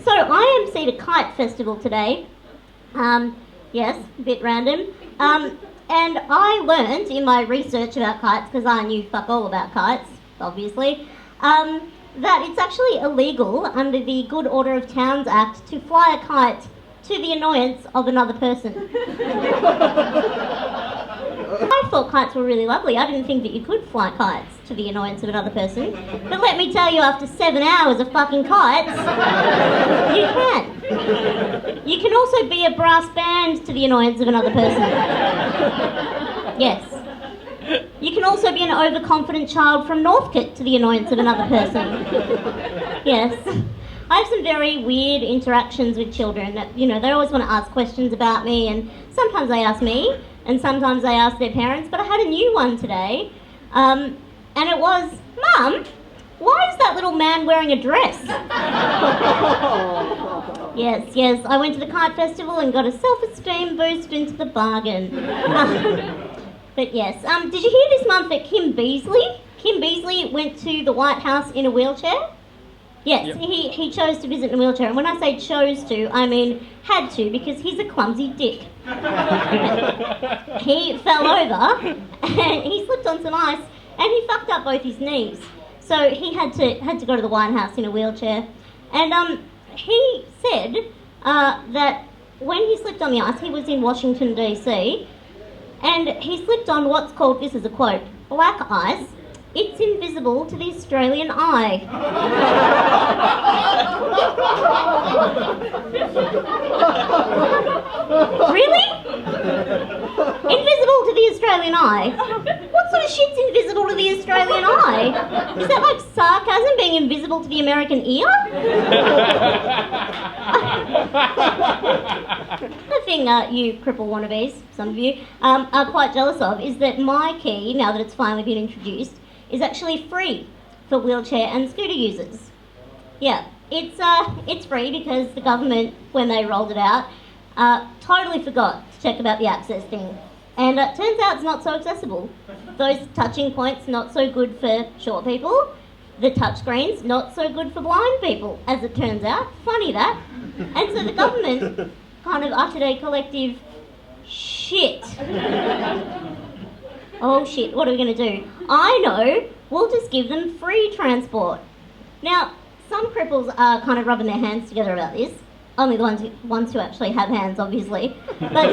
So I emceed a kite festival today. Yes, a bit random. And I learned in my research about kites, because I knew fuck all about kites, obviously, that it's actually illegal under the Good Order of Towns Act to fly a kite to the annoyance of another person. I thought kites were really lovely. I didn't think that you could fly kites to the annoyance of another person. But let me tell you, after 7 hours of fucking kites, you can. You can also be a brass band to the annoyance of another person. Yes. You can also be an overconfident child from Northcote to the annoyance of another person. Yes. I have some very weird interactions with children. You know, they always want to ask questions about me, and sometimes they ask me, and sometimes they ask their parents, but I had a new one today, and it was, Mum, why is that little man wearing a dress? Yes, I went to the kite festival and got a self-esteem boost into the bargain. But yes, did you hear this month that Kim Beazley went to the White House in a wheelchair? Yes, yep. He chose to visit in a wheelchair, and when I say chose to, I mean had to, because he's a clumsy dick. He fell over, and he slipped on some ice, and he fucked up both his knees. So he had to go to the White House in a wheelchair. And he said that when he slipped on the ice, he was in Washington, D.C., and he slipped on what's called, this is a quote, black ice. It's invisible to the Australian eye. Really? Invisible to the Australian eye? What sort of shit's invisible to the Australian eye? Is that like sarcasm being invisible to the American ear? The thing you cripple wannabes, some of you, are quite jealous of is that my key, now that it's finally been introduced, is actually free for wheelchair and scooter users. Yeah, it's free because the government, when they rolled it out, totally forgot to check about the access thing. And it turns out it's not so accessible. Those touching points, not so good for short people. The touchscreens, not so good for blind people, as it turns out. Funny that. And so the government kind of uttered a collective shit. Oh shit, what are we going to do? I know, we'll just give them free transport. Now, some cripples are kind of rubbing their hands together about this. Only the ones who actually have hands, obviously. But,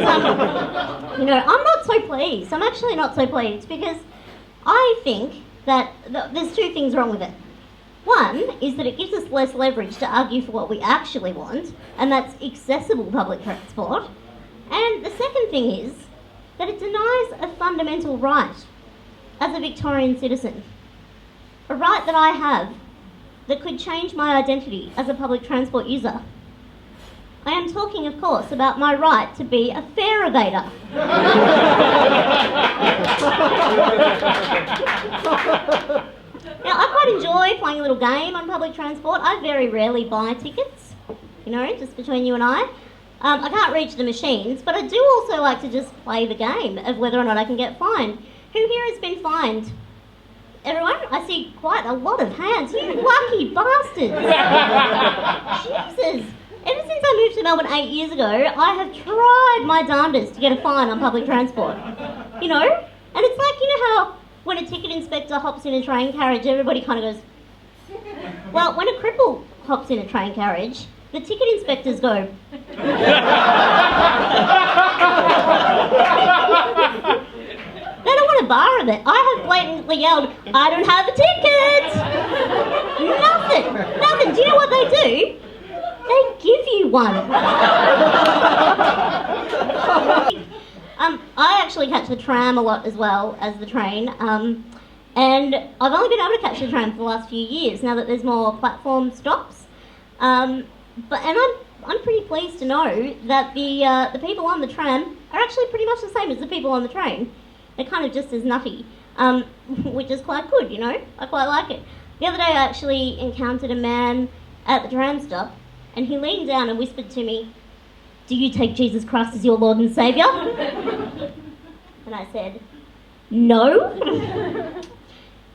you know, I'm not so pleased. I'm actually not so pleased because I think that there's two things wrong with it. One is that it gives us less leverage to argue for what we actually want, and that's accessible public transport. And the second thing is that it denies a fundamental right as a Victorian citizen. A right that I have that could change my identity as a public transport user. I am talking, of course, about my right to be a fare evader. Now, I quite enjoy playing a little game on public transport. I very rarely buy tickets, you know, just between you and I. I can't reach the machines, but I do also like to just play the game of whether or not I can get fined. Who here has been fined? Everyone? I see quite a lot of hands. You lucky bastards! Jesus! Ever since I moved to Melbourne 8 years ago, I have tried my darndest to get a fine on public transport. You know? And it's like, you know how when a ticket inspector hops in a train carriage, everybody kind of goes... Well, when a cripple hops in a train carriage, the ticket inspectors go... They don't want a bar of it. I have blatantly yelled, I don't have a ticket! Nothing. Do you know what they do? They give you one. I actually catch the tram a lot as well as the train. And I've only been able to catch the tram for the last few years, now that there's more platform stops. And I'm pretty pleased to know that the people on the tram are actually pretty much the same as the people on the train. They're kind of just as nutty, which is quite good, you know? I quite like it. The other day I actually encountered a man at the tram stop, and he leaned down and whispered to me, "Do you take Jesus Christ as your Lord and Saviour?" And I said, "No."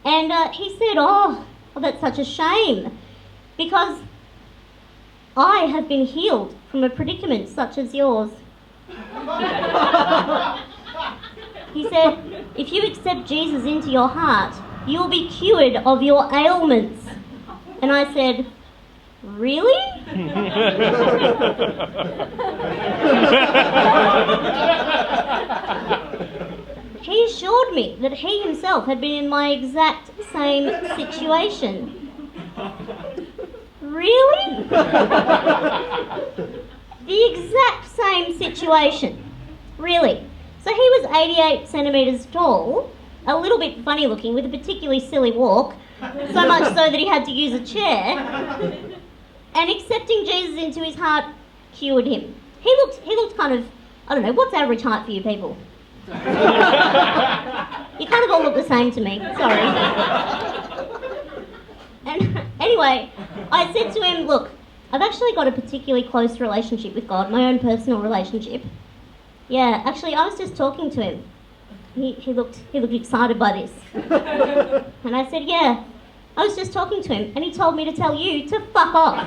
And he said, oh, that's such a shame, because I have been healed from a predicament such as yours. He said, if you accept Jesus into your heart, you'll be cured of your ailments. And I said, really? He assured me that he himself had been in my exact same situation. Really? The exact same situation. Really. So he was 88 centimetres tall, a little bit funny looking, with a particularly silly walk, so much so that he had to use a chair, and accepting Jesus into his heart cured him. He looked kind of, I don't know, what's average height for you people? You kind of all look the same to me, sorry. And anyway, I said to him, look, I've actually got a particularly close relationship with God, my own personal relationship. Yeah, actually, I was just talking to him. He looked excited by this. And I said, yeah, I was just talking to him, and he told me to tell you to fuck off.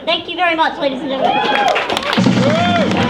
Thank you very much, ladies and gentlemen.